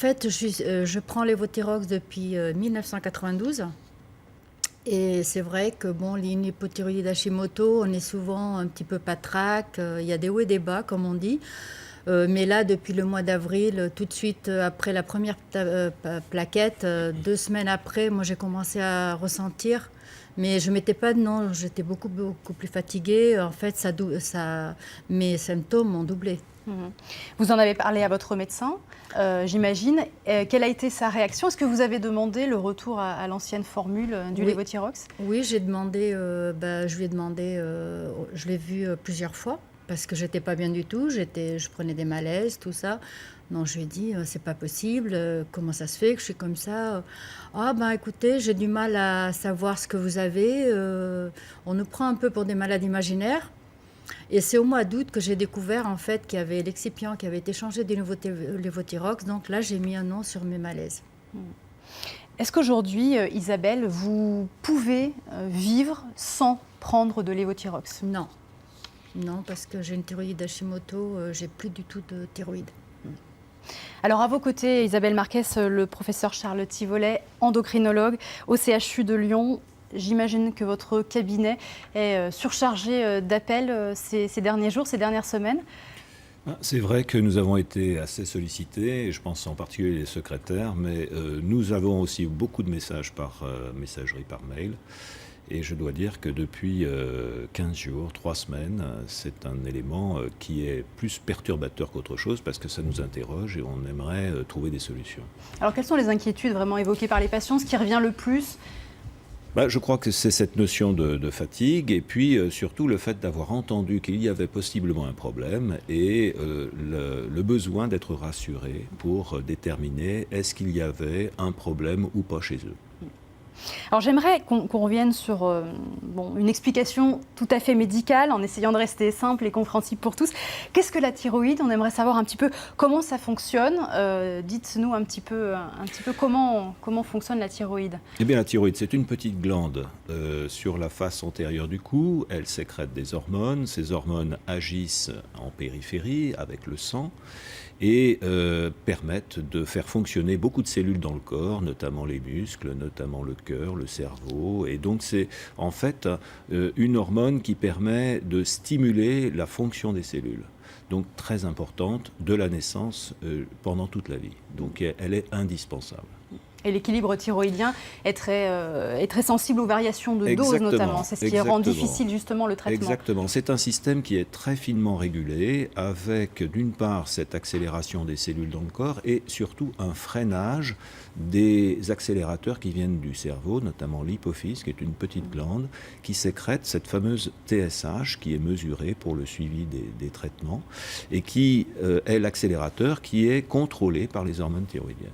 fait, je prends Levothyrox depuis 1992. Et c'est vrai que bon, l'hypothyroïdie d'Hashimoto, on est souvent un petit peu patraque. Il y a des hauts et des bas, comme on dit. Mais là, depuis le mois d'avril, tout de suite après la première plaquette, 2 semaines après, moi j'ai commencé à ressentir. Mais je mettais pas de nom, j'étais beaucoup plus fatiguée. En fait, mes symptômes ont doublé. Vous en avez parlé à votre médecin, j'imagine. Quelle a été sa réaction? Est-ce que vous avez demandé le retour à l'ancienne formule du Levothyrox? Oui, j'ai demandé, je lui ai demandé, je l'ai vu plusieurs fois parce que j'étais pas bien du tout, je prenais des malaises, tout ça. Non, je lui ai dit, c'est pas possible, comment ça se fait que je suis comme ça? Ah ben écoutez, j'ai du mal à savoir ce que vous avez, on nous prend un peu pour des malades imaginaires. Et c'est au mois d'août que j'ai découvert en fait qu'il y avait l'excipient qui avait été changé du Levothyrox. Donc là, j'ai mis un nom sur mes malaises. Est-ce qu'aujourd'hui, Isabelle, vous pouvez vivre sans prendre de Levothyrox? Non. Non, parce que j'ai une thyroïde d'Hashimoto, j'ai plus du tout de thyroïde. Alors à vos côtés, Isabelle Marquez, le professeur Charles Thivolet, endocrinologue au CHU de Lyon. J'imagine que votre cabinet est surchargé d'appels ces derniers jours, ces dernières semaines. C'est vrai que nous avons été assez sollicités, et je pense en particulier les secrétaires, mais nous avons aussi beaucoup de messages par messagerie, par mail. Et je dois dire que depuis 15 jours, 3 semaines, c'est un élément qui est plus perturbateur qu'autre chose parce que ça nous interroge et on aimerait trouver des solutions. Alors quelles sont les inquiétudes vraiment évoquées par les patients? Ce qui revient le plus? Je crois que c'est cette notion de fatigue et puis surtout le fait d'avoir entendu qu'il y avait possiblement un problème et le besoin d'être rassuré pour déterminer est-ce qu'il y avait un problème ou pas chez eux. Alors j'aimerais qu'on revienne sur une explication tout à fait médicale, en essayant de rester simple et compréhensible pour tous. Qu'est-ce que la thyroïde? On aimerait savoir un petit peu comment ça fonctionne. Dites-nous un petit peu comment fonctionne la thyroïde. Eh bien la thyroïde, c'est une petite glande sur la face antérieure du cou. Elle sécrète des hormones. Ces hormones agissent en périphérie avec le sang et permettent de faire fonctionner beaucoup de cellules dans le corps, notamment les muscles, notamment le cœur, le cerveau. Et donc c'est en fait une hormone qui permet de stimuler la fonction des cellules. Donc très importante de la naissance pendant toute la vie. Donc elle est indispensable. Et l'équilibre thyroïdien est très sensible aux variations de dose notamment. C'est ce qui rend difficile justement le traitement. Exactement. C'est un système qui est très finement régulé avec d'une part cette accélération des cellules dans le corps et surtout un freinage des accélérateurs qui viennent du cerveau, notamment l'hypophyse qui est une petite glande qui sécrète cette fameuse TSH qui est mesurée pour le suivi des traitements et qui est l'accélérateur qui est contrôlé par les hormones thyroïdiennes.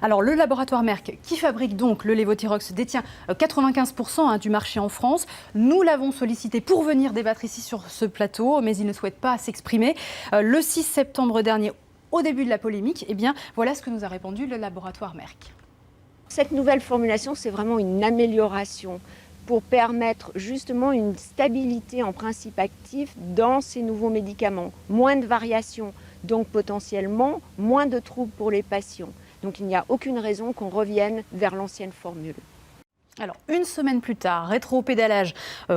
Alors le laboratoire Merck qui fabrique donc le Levothyrox détient 95% du marché en France. Nous l'avons sollicité pour venir débattre ici sur ce plateau, mais il ne souhaite pas s'exprimer. Le 6 septembre dernier, au début de la polémique, eh bien voilà ce que nous a répondu le laboratoire Merck. Cette nouvelle formulation, c'est vraiment une amélioration pour permettre justement une stabilité en principe actif dans ces nouveaux médicaments. Moins de variations, donc potentiellement moins de troubles pour les patients. Donc il n'y a aucune raison qu'on revienne vers l'ancienne formule. Alors, une semaine plus tard, rétro-pédalage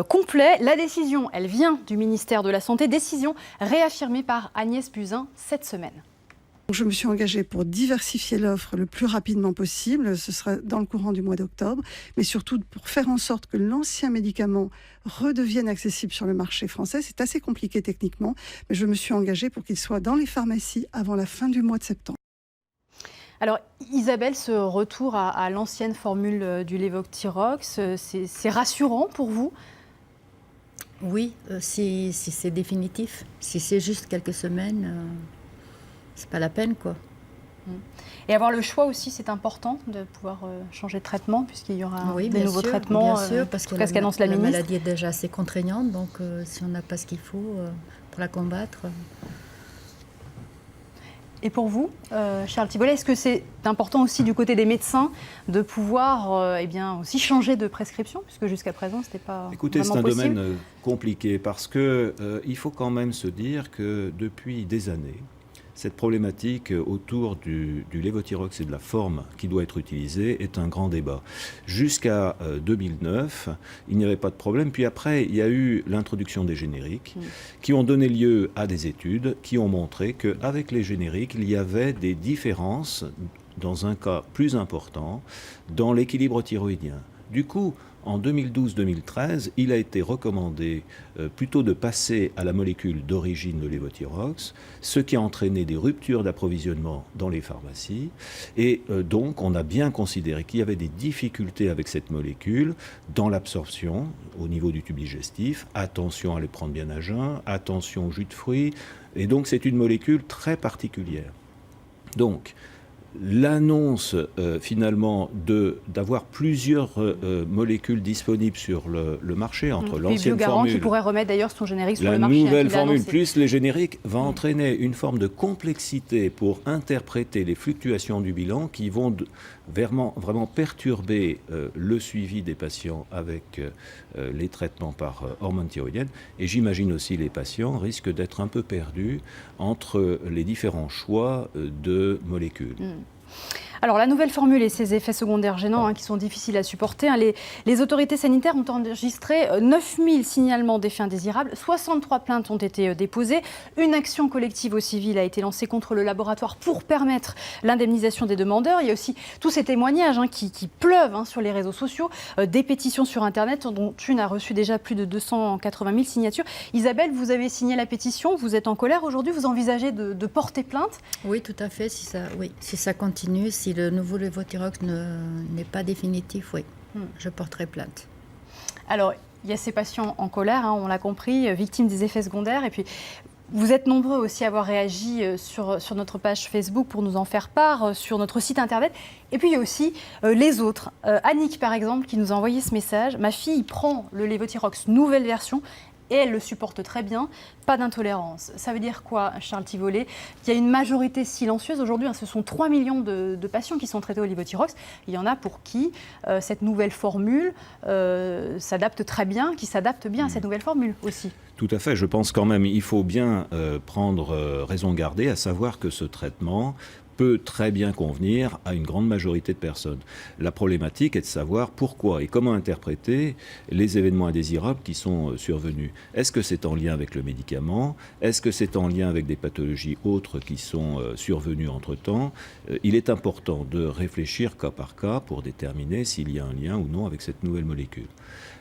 complet. La décision, elle vient du ministère de la Santé. Décision réaffirmée par Agnès Buzyn cette semaine. Je me suis engagée pour diversifier l'offre le plus rapidement possible. Ce sera dans le courant du mois d'octobre. Mais surtout pour faire en sorte que l'ancien médicament redevienne accessible sur le marché français. C'est assez compliqué techniquement. Mais je me suis engagée pour qu'il soit dans les pharmacies avant la fin du mois de septembre. Alors Isabelle, ce retour à l'ancienne formule du Levothyrox, c'est rassurant pour vous? Oui, si c'est définitif. Si c'est juste quelques semaines, c'est pas la peine, quoi. Et avoir le choix aussi, c'est important de pouvoir changer de traitement puisqu'il y aura des nouveaux traitements. Bien sûr, parce que ce qu'annonce la ministre. Maladie est déjà assez contraignante, donc si on n'a pas ce qu'il faut pour la combattre... Et pour vous, Charles Thivolet, est-ce que c'est important aussi du côté des médecins de pouvoir aussi changer de prescription, puisque jusqu'à présent, ce n'était pas Écoutez, vraiment c'est un possible. domaine compliqué parce que il faut quand même se dire que depuis des années, cette problématique autour du lévothyrox et de la forme qui doit être utilisée est un grand débat. Jusqu'à 2009, il n'y avait pas de problème. Puis après, il y a eu l'introduction des génériques qui ont donné lieu à des études qui ont montré qu'avec les génériques, il y avait des différences, dans un cas plus important, dans l'équilibre thyroïdien. Du coup, en 2012-2013, il a été recommandé plutôt de passer à la molécule d'origine de lévothyrox, ce qui a entraîné des ruptures d'approvisionnement dans les pharmacies. Et donc, on a bien considéré qu'il y avait des difficultés avec cette molécule dans l'absorption au niveau du tube digestif. Attention à les prendre bien à jeun, attention au jus de fruits. Et donc, c'est une molécule très particulière. Donc, l'annonce finalement d'avoir plusieurs molécules disponibles sur le marché entre l'ancienne formule, qui pourrait remettre d'ailleurs son générique sur la le marché, nouvelle formule plus les génériques va entraîner une forme de complexité pour interpréter les fluctuations du bilan qui vont vraiment perturber le suivi des patients avec les traitements par hormones thyroïdiennes. Et j'imagine aussi les patients risquent d'être un peu perdus entre les différents choix de molécules. Alors la nouvelle formule et ses effets secondaires gênants qui sont difficiles à supporter, les autorités sanitaires ont enregistré 9000 signalements d'effets indésirables, 63 plaintes ont été déposées, une action collective au civil a été lancée contre le laboratoire pour permettre l'indemnisation des demandeurs. Il y a aussi tous ces témoignages qui pleuvent sur les réseaux sociaux, des pétitions sur Internet dont une a reçu déjà plus de 280 000 signatures. Isabelle, vous avez signé la pétition, vous êtes en colère aujourd'hui, vous envisagez de porter plainte? Oui, tout à fait, si ça continue, si le nouveau lévothyrox n'est pas définitif, oui, je porterai plainte. Alors, il y a ces patients en colère, on l'a compris, victimes des effets secondaires. Et puis, vous êtes nombreux aussi à avoir réagi sur notre page Facebook pour nous en faire part, sur notre site internet. Et puis, il y a aussi les autres. Annick, par exemple, qui nous a envoyé ce message. Ma fille prend le lévothyrox nouvelle version. Et elle le supporte très bien, pas d'intolérance. Ça veut dire quoi, Charles Thivollet? Il y a une majorité silencieuse. Aujourd'hui, ce sont 3 millions de patients qui sont traités au lévothyrox. Il y en a pour qui cette nouvelle formule s'adapte très bien, qui s'adapte bien à cette nouvelle formule aussi. Tout à fait. Je pense quand même qu'il faut bien prendre raison gardée, à savoir que ce traitement peut très bien convenir à une grande majorité de personnes. La problématique est de savoir pourquoi et comment interpréter les événements indésirables qui sont survenus. Est-ce que c'est en lien avec le médicament? Est-ce que c'est en lien avec des pathologies autres qui sont survenues entre-temps? Il est important de réfléchir cas par cas pour déterminer s'il y a un lien ou non avec cette nouvelle molécule.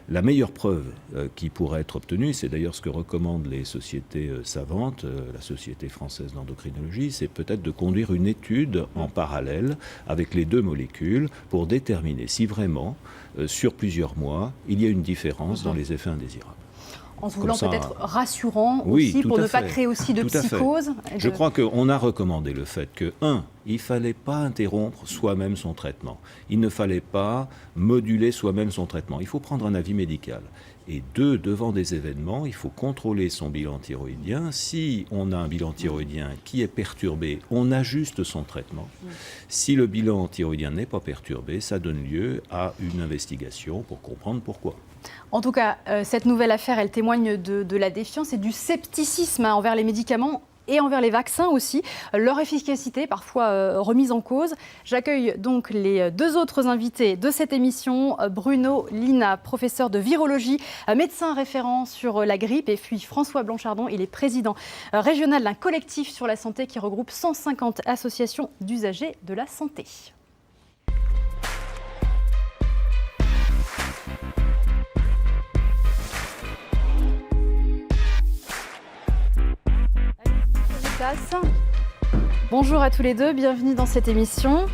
La meilleure preuve qui pourrait être obtenue, c'est d'ailleurs ce que recommandent les sociétés savantes, la Société française d'endocrinologie, c'est peut-être de conduire une étude en parallèle avec les deux molécules pour déterminer si vraiment, sur plusieurs mois, il y a une différence dans les effets indésirables. En se voulant peut-être rassurant aussi, pour ne pas créer aussi de psychose. Je crois qu'on a recommandé le fait que, il ne fallait pas interrompre soi-même son traitement. Il ne fallait pas moduler soi-même son traitement. Il faut prendre un avis médical. Et 2, devant des événements, il faut contrôler son bilan thyroïdien. Si on a un bilan thyroïdien qui est perturbé, on ajuste son traitement. Si le bilan thyroïdien n'est pas perturbé, ça donne lieu à une investigation pour comprendre pourquoi. En tout cas, cette nouvelle affaire, elle témoigne de la défiance et du scepticisme envers les médicaments et envers les vaccins aussi, leur efficacité parfois remise en cause. J'accueille donc les deux autres invités de cette émission, Bruno Lina, professeur de virologie, médecin référent sur la grippe, et puis François Blanchardon, il est président régional d'un collectif sur la santé qui regroupe 150 associations d'usagers de la santé. Bonjour à tous les deux, bienvenue dans cette émission.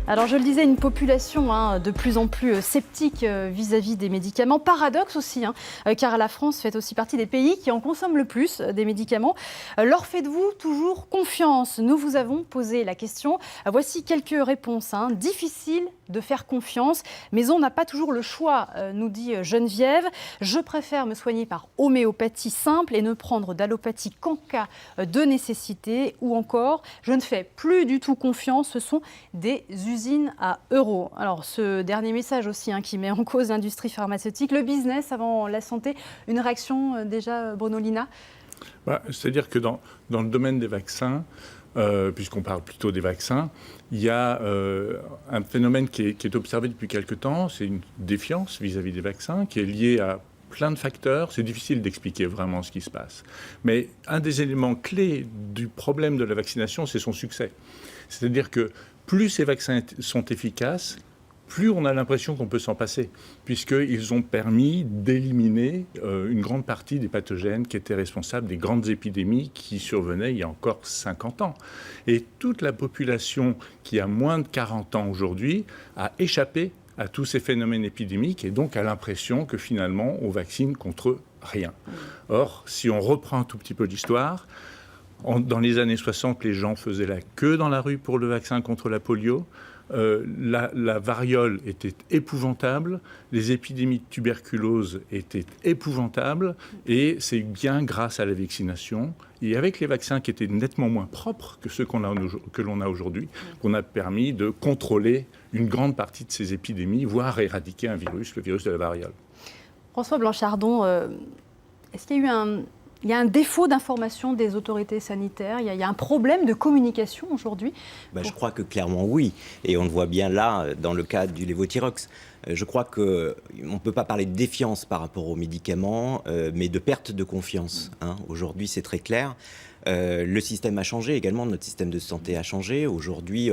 Alors je le disais, une population de plus en plus sceptique vis-à-vis des médicaments. Paradoxe aussi, car la France fait aussi partie des pays qui en consomment le plus des médicaments. Leur faites-vous toujours confiance? Nous vous avons posé la question. Voici quelques réponses. Difficile de faire confiance, mais on n'a pas toujours le choix, nous dit Geneviève. Je préfère me soigner par homéopathie simple et ne prendre d'allopathie qu'en cas de nécessité. Ou encore, je ne fais plus du tout confiance, ce sont des usines à euros. Alors ce dernier message aussi qui met en cause l'industrie pharmaceutique, le business avant la santé. Une réaction déjà, Bruno Lina? C'est-à-dire que dans le domaine des vaccins, puisqu'on parle plutôt des vaccins, il y a un phénomène qui est observé depuis quelque temps, c'est une défiance vis-à-vis des vaccins, qui est liée à plein de facteurs. C'est difficile d'expliquer vraiment ce qui se passe. Mais un des éléments clés du problème de la vaccination, c'est son succès. C'est-à-dire que plus ces vaccins sont efficaces, plus on a l'impression qu'on peut s'en passer, puisqu'ils ont permis d'éliminer une grande partie des pathogènes qui étaient responsables des grandes épidémies qui survenaient il y a encore 50 ans. Et toute la population qui a moins de 40 ans aujourd'hui a échappé à tous ces phénomènes épidémiques et donc a l'impression que finalement on vaccine contre rien. Or, si on reprend un tout petit peu l'histoire, dans les années 60, les gens faisaient la queue dans la rue pour le vaccin contre la polio. La variole était épouvantable, les épidémies de tuberculose étaient épouvantables, et c'est bien grâce à la vaccination et avec les vaccins qui étaient nettement moins propres que ceux que l'on a aujourd'hui, qu'on a permis de contrôler une grande partie de ces épidémies, voire éradiquer un virus, le virus de la variole. François Blanchardon, est-ce qu'il y a eu il y a un défaut d'information des autorités sanitaires, il y a un problème de communication aujourd'hui? Je crois que clairement oui, et on le voit bien là dans le cas du lévothyrox. Je crois qu'on ne peut pas parler de défiance par rapport aux médicaments, mais de perte de confiance. Aujourd'hui, c'est très clair. Le système a changé également, notre système de santé a changé. Aujourd'hui,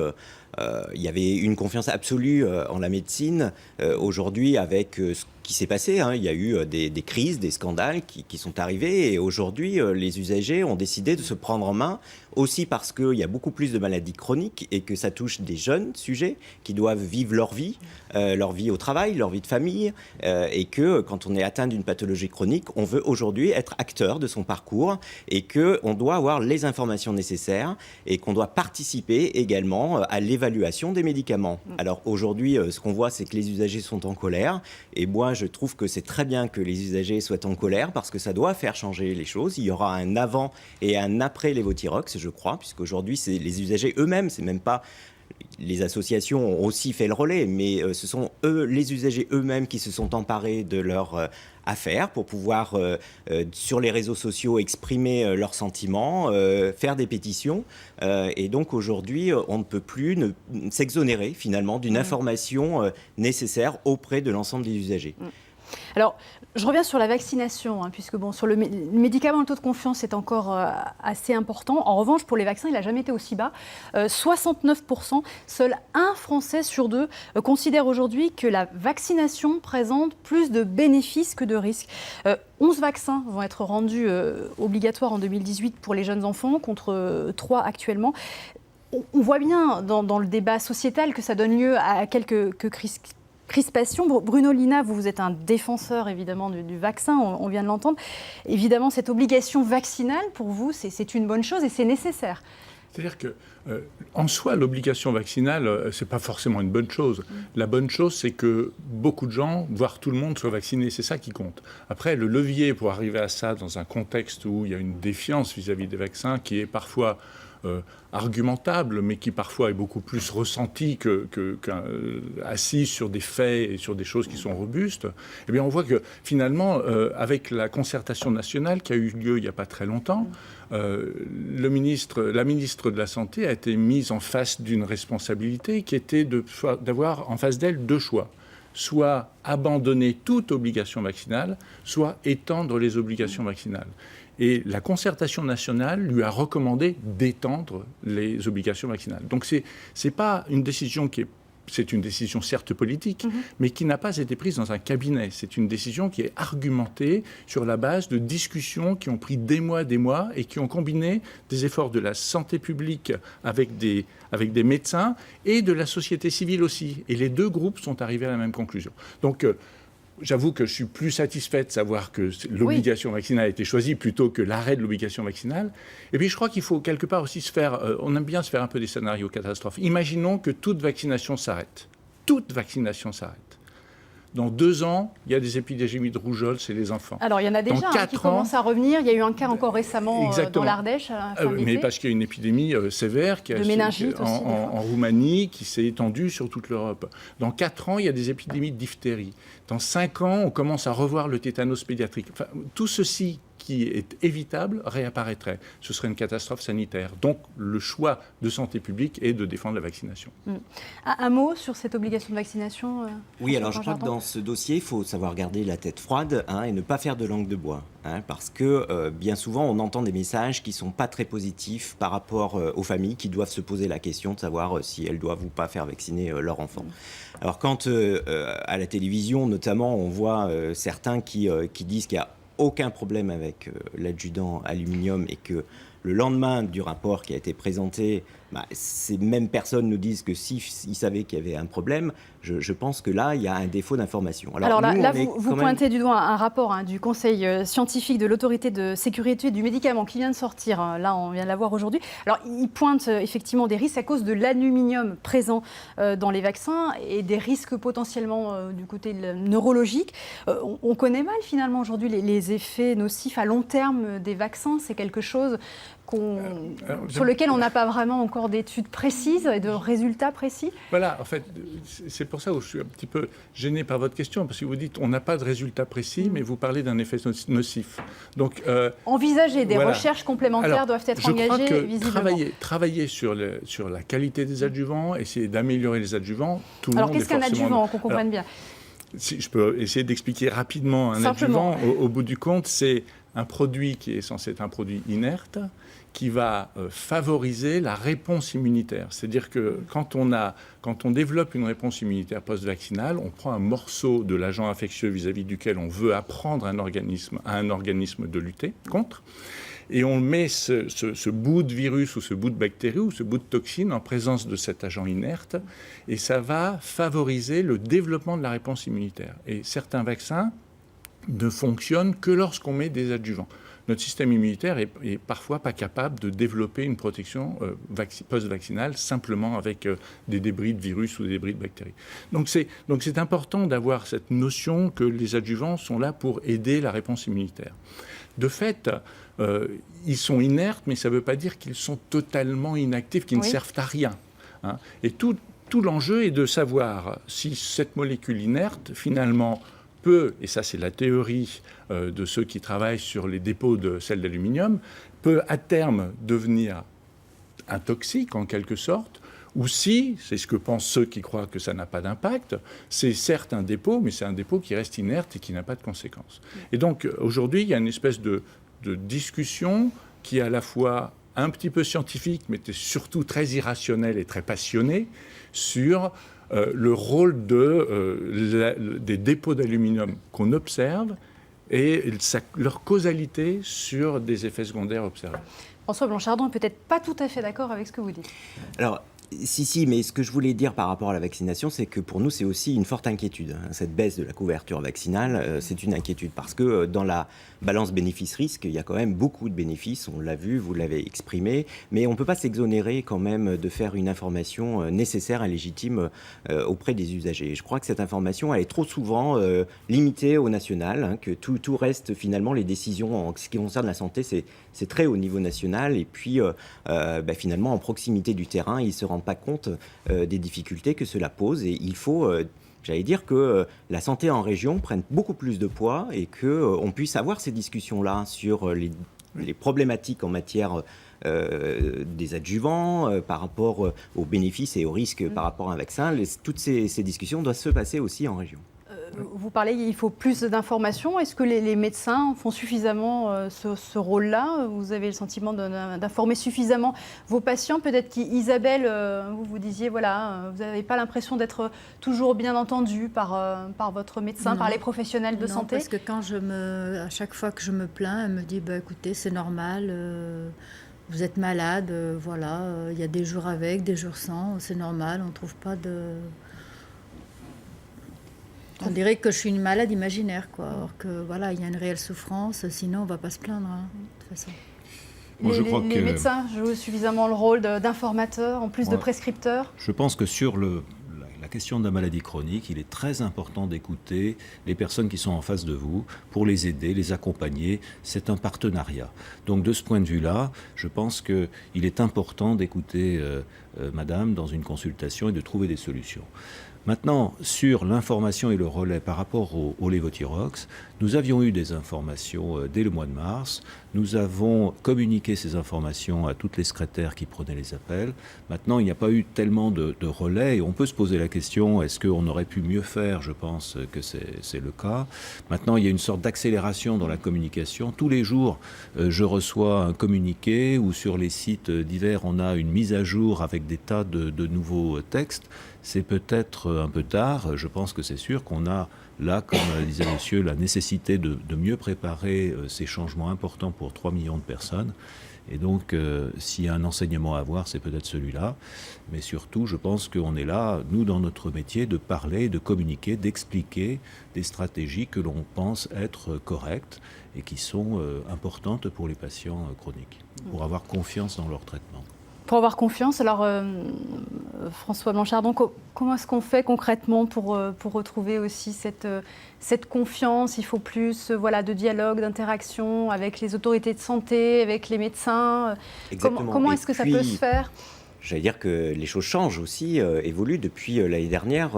il y avait une confiance absolue en la médecine. Aujourd'hui, avec ce qui s'est passé, il y a eu des crises, des scandales qui sont arrivés. Et aujourd'hui, les usagers ont décidé de se prendre en main, aussi parce qu'il y a beaucoup plus de maladies chroniques et que ça touche des jeunes sujets qui doivent vivre leur vie au travail, leur vie de famille. Et que quand on est atteint d'une pathologie chronique, on veut aujourd'hui être acteur de son parcours et qu'on doit avoir les informations nécessaires et qu'on doit participer également à l'évaluation des médicaments. Alors aujourd'hui, ce qu'on voit, c'est que les usagers sont en colère. Et moi, je trouve que c'est très bien que les usagers soient en colère parce que ça doit faire changer les choses. Il y aura un avant et un après lévothyrox, je crois, puisqu'aujourd'hui, c'est les usagers eux-mêmes, c'est même pas... Les associations ont aussi fait le relais, mais ce sont les usagers eux-mêmes qui se sont emparés de leur affaire pour pouvoir, sur les réseaux sociaux, exprimer leurs sentiments, faire des pétitions. Et donc aujourd'hui, on ne peut plus s'exonérer finalement d'une information nécessaire auprès de l'ensemble des usagers. Alors, je reviens sur la vaccination, puisque sur le médicament, le taux de confiance est encore assez important. En revanche, pour les vaccins, il n'a jamais été aussi bas. 69%, seul un Français sur deux considère aujourd'hui que la vaccination présente plus de bénéfices que de risques. 11 vaccins vont être rendus obligatoires en 2018 pour les jeunes enfants, contre 3 actuellement. On voit bien dans le débat sociétal que ça donne lieu à quelques crispation. Bruno Lina, vous êtes un défenseur évidemment du vaccin, on vient de l'entendre. Évidemment, cette obligation vaccinale, pour vous, c'est une bonne chose et c'est nécessaire. C'est-à-dire que, en soi, l'obligation vaccinale, c'est pas forcément une bonne chose. La bonne chose, c'est que beaucoup de gens, voire tout le monde, soient vaccinés. C'est ça qui compte. Après, le levier pour arriver à ça, dans un contexte où il y a une défiance vis-à-vis des vaccins, qui est parfois argumentable, mais qui parfois est beaucoup plus ressenti assis sur des faits et sur des choses qui sont robustes, eh bien on voit que finalement, avec la concertation nationale qui a eu lieu il n'y a pas très longtemps, la ministre de la Santé a été mise en face d'une responsabilité qui était d'avoir en face d'elle 2 choix. Soit abandonner toute obligation vaccinale, soit étendre les obligations vaccinales. Et la concertation nationale lui a recommandé d'étendre les obligations vaccinales. Donc c'est pas une décision c'est une décision certes politique, mais qui n'a pas été prise dans un cabinet. C'est une décision qui est argumentée sur la base de discussions qui ont pris des mois, et qui ont combiné des efforts de la santé publique avec des médecins et de la société civile aussi. Et les 2 groupes sont arrivés à la même conclusion. Donc, j'avoue que je suis plus satisfait de savoir que l'obligation vaccinale a été choisie plutôt que l'arrêt de l'obligation vaccinale. Et puis je crois qu'il faut quelque part aussi on aime bien se faire un peu des scénarios catastrophes. Imaginons que toute vaccination s'arrête. Toute vaccination s'arrête. Dans 2 ans, il y a des épidémies de rougeole chez les enfants. Alors, il y en a déjà qui commencent à revenir. Il y a eu un cas encore récemment dans l'Ardèche. Mais parce qu'il y a une épidémie sévère qui en Roumanie qui s'est étendue sur toute l'Europe. Dans 4 ans, il y a des épidémies de diphtérie. Dans 5 ans, on commence à revoir le tétanos pédiatrique. Enfin, tout ceci qui est évitable réapparaîtrait. Ce serait une catastrophe sanitaire. Donc le choix de santé publique est de défendre la vaccination. Un mot sur cette obligation de vaccination Oui, alors je François crois que Jardin dans ce dossier, il faut savoir garder la tête froide et ne pas faire de langue de bois. Parce que bien souvent, on entend des messages qui ne sont pas très positifs par rapport aux familles qui doivent se poser la question de savoir si elles doivent ou pas faire vacciner leur enfant. Alors quand à la télévision, notamment, on voit certains qui disent qu'il n'y a aucun problème avec l'adjuvant aluminium et que le lendemain du rapport qui a été présenté, ces mêmes personnes nous disent que s'ils savaient qu'il y avait un problème, je pense que là, il y a un défaut d'information. Alors là, vous pointez du doigt un rapport du Conseil scientifique de l'Autorité de sécurité du médicament qui vient de sortir. Là, on vient de l'avoir aujourd'hui. Alors, il pointe effectivement des risques à cause de l'aluminium présent dans les vaccins et des risques potentiellement du côté neurologique. On connaît mal finalement aujourd'hui les effets nocifs à long terme des vaccins. C'est quelque chose sur lequel on n'a pas vraiment encore d'études précises et de résultats précis. Voilà, en fait, c'est pour ça que je suis un petit peu gêné par votre question, parce que vous dites on n'a pas de résultats précis, mais vous parlez d'un effet nocif. Donc, envisager des recherches complémentaires doivent être engagées visiblement. Travailler sur la qualité des adjuvants, essayer d'améliorer les adjuvants, tout le monde. Alors qu'est-ce qu'un adjuvant, qu'on comprenne bien? Si je peux essayer d'expliquer rapidement un adjuvant, au bout du compte, c'est un produit qui est censé être un produit inerte, qui va favoriser la réponse immunitaire. C'est-à-dire que quand on développe une réponse immunitaire post-vaccinale, on prend un morceau de l'agent infectieux vis-à-vis duquel on veut apprendre à un organisme de lutter contre, et on met ce bout de virus ou ce bout de bactérie ou ce bout de toxine en présence de cet agent inerte, et ça va favoriser le développement de la réponse immunitaire. Et certains vaccins ne fonctionnent que lorsqu'on met des adjuvants. Notre système immunitaire est parfois pas capable de développer une protection post-vaccinale simplement avec des débris de virus ou des débris de bactéries. Donc c'est important d'avoir cette notion que les adjuvants sont là pour aider la réponse immunitaire. De fait, ils sont inertes, mais ça ne veut pas dire qu'ils sont totalement inactifs, qu'ils ne servent à rien. Et tout l'enjeu est de savoir si cette molécule inerte, finalement, et ça c'est la théorie de ceux qui travaillent sur les dépôts de sel d'aluminium, peut à terme devenir un toxique en quelque sorte, ou si, c'est ce que pensent ceux qui croient que ça n'a pas d'impact, c'est certes un dépôt, mais c'est un dépôt qui reste inerte et qui n'a pas de conséquences. Et donc aujourd'hui, il y a une espèce de discussion qui est à la fois un petit peu scientifique, mais surtout très irrationnelle et très passionnée, sur le rôle des dépôts d'aluminium qu'on observe et leur causalité sur des effets secondaires observés. François Blanchardon est peut-être pas tout à fait d'accord avec ce que vous dites. Alors, si, mais ce que je voulais dire par rapport à la vaccination, c'est que pour nous, c'est aussi une forte inquiétude. Cette baisse de la couverture vaccinale, c'est une inquiétude parce que dans la balance bénéfice-risque, il y a quand même beaucoup de bénéfices, on l'a vu, vous l'avez exprimé, mais on ne peut pas s'exonérer quand même de faire une information nécessaire et légitime auprès des usagers. Je crois que cette information, elle est trop souvent limitée au national, que tout reste finalement, les décisions en ce qui concerne la santé, c'est très au niveau national, et puis finalement, en proximité du terrain, ils ne se rendent pas compte des difficultés que cela pose, et il faut... J'allais dire que la santé en région prenne beaucoup plus de poids et qu'on puisse avoir ces discussions-là sur les problématiques en matière des adjuvants, par rapport aux bénéfices et aux risques par rapport à un vaccin. Toutes ces discussions doivent se passer aussi en région. Vous parlez, il faut plus d'informations. Est-ce que les médecins font suffisamment ce rôle-là? Vous avez le sentiment d'informer suffisamment vos patients? Peut-être qu'Isabelle, vous disiez, voilà, vous n'avez pas l'impression d'être toujours bien entendue par votre médecin, par les professionnels de santé? Parce que à chaque fois que je me plains, elle me dit, écoutez, c'est normal, vous êtes malade, voilà, il y a des jours avec, des jours sans, c'est normal, on ne trouve pas de... On dirait que je suis une malade imaginaire, quoi. Alors que voilà, il y a une réelle souffrance, sinon on ne va pas se plaindre, de toute façon. Les médecins jouent suffisamment le rôle d'informateurs, en plus de prescripteurs? Je pense que sur la question de la maladie chronique, il est très important d'écouter les personnes qui sont en face de vous pour les aider, les accompagner. C'est un partenariat. Donc de ce point de vue-là, je pense qu'il est important d'écouter madame dans une consultation et de trouver des solutions. Maintenant, sur l'information et le relais par rapport au lévothyrox, Nous avions eu des informations dès le mois de mars. Nous avons communiqué ces informations à toutes les secrétaires qui prenaient les appels. Maintenant, il n'y a pas eu tellement de relais et on peut se poser la question, est-ce qu'on aurait pu mieux faire? Je pense que c'est le cas. Maintenant, il y a une sorte d'accélération dans la communication. Tous les jours, je reçois un communiqué où sur les sites divers, on a une mise à jour avec des tas de nouveaux textes. C'est peut-être un peu tard. Je pense que c'est sûr qu'on a là, comme disait monsieur, la nécessité de mieux préparer ces changements importants pour 3 millions de personnes. Et donc, s'il y a un enseignement à avoir, c'est peut-être celui-là. Mais surtout, je pense qu'on est là, nous, dans notre métier, de parler, de communiquer, d'expliquer des stratégies que l'on pense être correctes et qui sont importantes pour les patients chroniques, pour avoir confiance dans leur traitement. Pour avoir confiance, alors François Blanchard, donc, comment est-ce qu'on fait concrètement pour retrouver aussi cette confiance? Il faut plus de dialogue, d'interaction avec les autorités de santé, avec les médecins. Comment est-ce que ça peut se faire? J'allais dire que les choses changent aussi, évoluent depuis l'année dernière.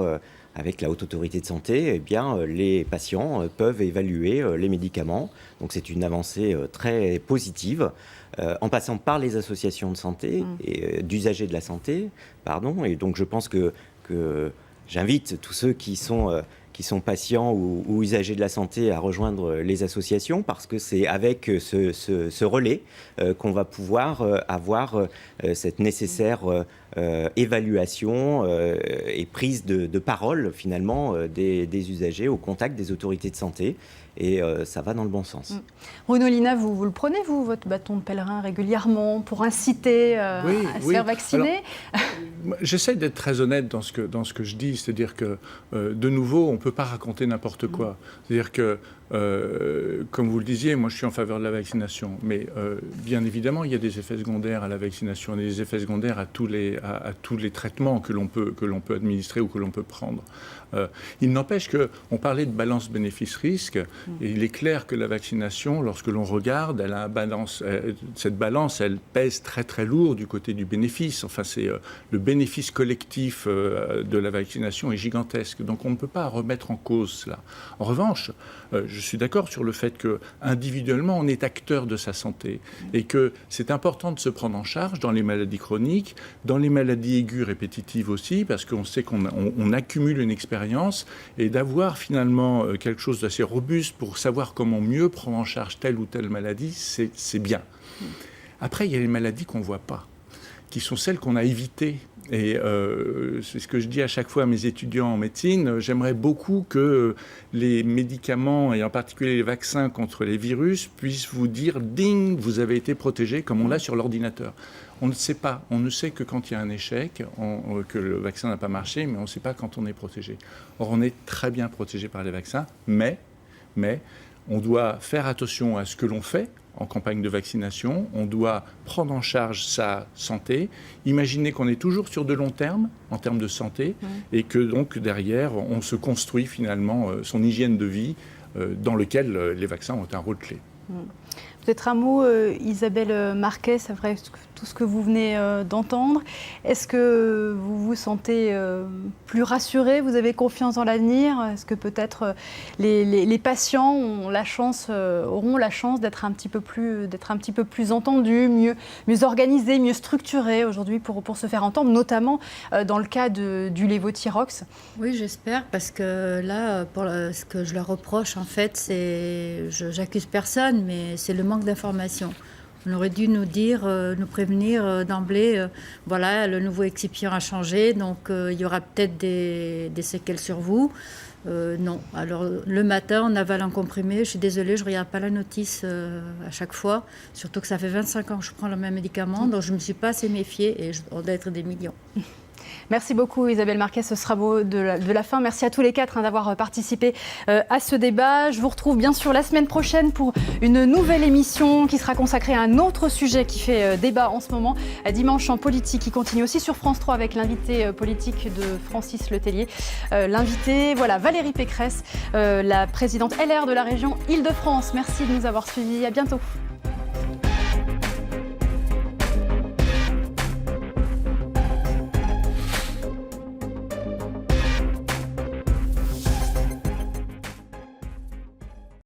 Avec la Haute Autorité de Santé, eh bien, les patients peuvent évaluer les médicaments. Donc c'est une avancée très positive, en passant par les associations de santé et d'usagers de la santé. Et donc je pense que j'invite tous ceux qui sont patients ou usagers de la santé à rejoindre les associations, parce que c'est avec ce relais qu'on va pouvoir avoir cette nécessaire évaluation et prise de parole finalement des usagers au contact des autorités de santé. Et ça va dans le bon sens. Bruno Lina, vous le prenez, vous, votre bâton de pèlerin régulièrement pour inciter à se faire vacciner? J'essaie d'être très honnête dans ce que je dis, c'est-à-dire que, de nouveau, on ne peut pas raconter n'importe quoi. C'est-à-dire que, comme vous le disiez, moi je suis en faveur de la vaccination, mais bien évidemment, il y a des effets secondaires à la vaccination, il y a des effets secondaires à tous les traitements que l'on peut administrer ou que l'on peut prendre. Il n'empêche qu'on parlait de balance bénéfice-risque, et il est clair que la vaccination, lorsque l'on regarde, elle a un balance, cette balance, elle pèse très très lourd du côté du bénéfice. Enfin, c'est le bénéfice collectif de la vaccination est gigantesque, donc on ne peut pas remettre en cause cela. En revanche, je suis d'accord sur le fait que individuellement, on est acteur de sa santé et que c'est important de se prendre en charge dans les maladies chroniques, dans les maladies aiguës répétitives aussi, parce qu'on sait qu'on accumule une expérience, et d'avoir finalement quelque chose d'assez robuste pour savoir comment mieux prendre en charge telle ou telle maladie, c'est bien. Après, il y a les maladies qu'on ne voit pas, qui sont celles qu'on a évitées. Et c'est ce que je dis à chaque fois à mes étudiants en médecine. J'aimerais beaucoup que les médicaments, et en particulier les vaccins contre les virus, puissent vous dire « ding, vous avez été protégé », comme on l'a sur l'ordinateur. On ne sait pas. On ne sait que quand il y a un échec, que le vaccin n'a pas marché, mais on ne sait pas quand on est protégé. Or, on est très bien protégé par les vaccins, mais on doit faire attention à ce que l'on fait en campagne de vaccination, on doit prendre en charge sa santé, imaginer qu'on est toujours sur de long terme en termes de santé, et que donc derrière, on se construit finalement son hygiène de vie dans lequel les vaccins ont un rôle clé. Peut-être un mot, Isabelle Marquet, c'est vrai tout ce que vous venez d'entendre. Est-ce que vous vous sentez plus rassurée? Vous avez confiance dans l'avenir? Est-ce que peut-être les patients auront la chance d'être un petit peu plus entendus, mieux organisés, mieux structurés aujourd'hui pour se faire entendre, notamment dans le cas du lévothyrox? Oui, j'espère, parce que là, ce que je leur reproche, en fait, j'accuse personne, mais c'est le manque d'information. On aurait dû nous prévenir d'emblée, voilà, le nouveau excipient a changé, donc il y aura peut-être des séquelles sur vous. Non. Alors, le matin, on avale un comprimé. Je suis désolée, je ne regarde pas la notice à chaque fois, surtout que ça fait 25 ans que je prends le même médicament, donc je ne me suis pas assez méfiée, et on doit être des millions. Merci beaucoup Isabelle Marquet, ce sera beau de la fin. Merci à tous les quatre d'avoir participé à ce débat. Je vous retrouve bien sûr la semaine prochaine pour une nouvelle émission qui sera consacrée à un autre sujet qui fait débat en ce moment. Dimanche en politique, qui continue aussi sur France 3 avec l'invité politique de Francis Letellier. L'invité, voilà, Valérie Pécresse, la présidente LR de la région Île-de-France. Merci de nous avoir suivis, à bientôt.